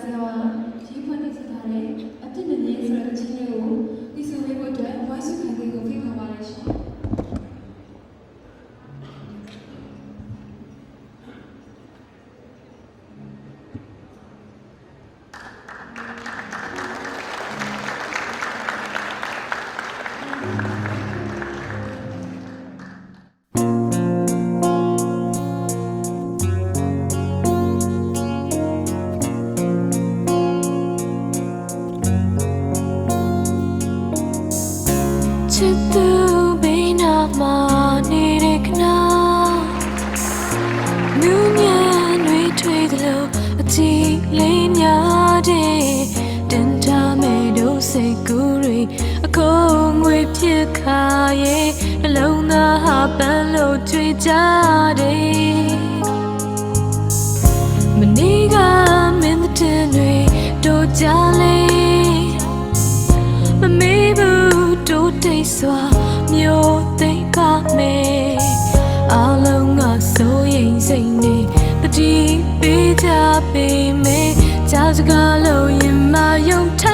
ဆရာကြီးဖွင့်နေစတဲ့အပြစ်နဲ့ရေးဆိုတဲ့အချင်းလေးကိုဒီဆိုလေးကိုအတွက်ဝိုင်းစုခံလေးကိုဖိတ်ခေါ်ပါရရှင် ချစ်သူဘေးနာမှာနေတဲ့ခဏနူးညံ့တွေထွေးသလိုအကြည့်လေးများတဲ့တင်ထားမဲ့တို့စိတ်ကူးတွေအကုန်ငွေဖြစ်ခါရဲ့နှလုံးသားဟာပန်းလို့ကြွေကြတယ်မနေ့ကမင်းတဲ့တွေတို့ကြလေမမေးဘူးတို့တိတ်စွာမျိုးသိမ်းကမယ်အလုံးကစိုးရင်စိတ်နေတတိပေးကြပေမယ်ကြားစကားလို့ရင်မယုံထ